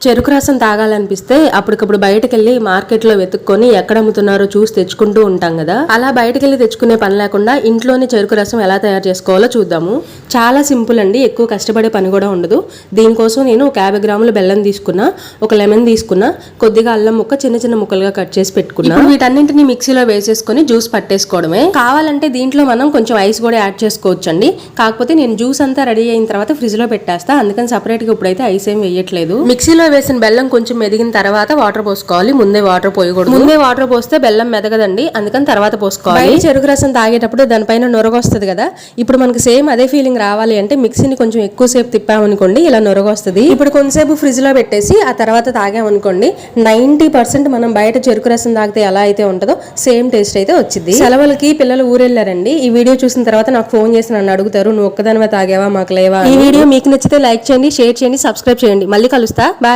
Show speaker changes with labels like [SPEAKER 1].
[SPEAKER 1] చెరుకు రసం తాగాలనిపిస్తే అప్పటికప్పుడు బయటకు వెళ్ళి మార్కెట్ లో వెతుక్కొని ఎక్కడ అమ్ముతున్నారో చూసి తెచ్చుకుంటూ ఉంటాం కదా. అలా బయటకు వెళ్ళి తెచ్చుకునే పని లేకుండా ఇంట్లోనే చెరుకు రసం ఎలా తయారు చేసుకోవాలో చూద్దాము. చాలా సింపుల్ అండి, ఎక్కువ కష్టపడే పని కూడా ఉండదు. దీనికోసం నేను ఒక 50 గ్రాముల బెల్లం తీసుకున్నా, ఒక లెమన్ తీసుకున్నా, కొద్దిగా అల్లం ముక్క చిన్న చిన్న ముక్కలుగా కట్ చేసి పెట్టుకున్నా. ఇప్పుడు వీటన్నింటిని మిక్సీలో వేసేసుకొని జ్యూస్ పట్టేసుకోవడమే. కావాలంటే దీంట్లో మనం కొంచెం ఐస్ కూడా యాడ్ చేసుకోవచ్చండి. కాకపోతే నేను జ్యూస్ అంతా రెడీ అయిన తర్వాత ఫ్రిడ్జ్ లో పెట్టేస్తా, అందుకని సపరేట్ గా ఇప్పుడైతే ఐస్ ఏం వేయట్లేదు. మిక్సీలో వేసిన బెల్లం కొంచెం మెదిగిన తర్వాత వాటర్ పోసుకోవాలి. ముందే వాటర్ పోయకూడదు. ముందే వాటర్ పోస్తే బెల్లం మెదగదండి, అందుకని తర్వాత పోసుకోవాలి. చెరుకు రసం తాగేటప్పుడు దానిపైన నొరగ వస్తుంది కదా, ఇప్పుడు మనకి సేమ్ అదే ఫీలింగ్ రావాలి అంటే మిక్సీని కొంచెం ఎక్కువసేపు తిప్పామనుకోండి, ఇలా నొరగ వస్తుంది. ఇప్పుడు కొంతసేపు ఫ్రిడ్జ్ లో పెట్టేసి ఆ తర్వాత తాగామనుకోండి, 90% మనం బయట చెరుకు రసం తాగితే ఎలా అయితే ఉంటుందో సేమ్ టేస్ట్ అయితే వచ్చింది. సెలవులకి పిల్లలు ఊరెళ్ళారండి. ఈ వీడియో చూసిన తర్వాత నాకు ఫోన్ చేసి నన్ను అడుగుతారు, నువ్వు ఒక్కదానివే తాగావా మాకు లేవా. ఈ వీడియో మీకు నచ్చితే లైక్ చేయండి, షేర్ చేయండి, సబ్స్క్రైబ్ చేయండి. మళ్ళీ కలుస్తా. బాయ్.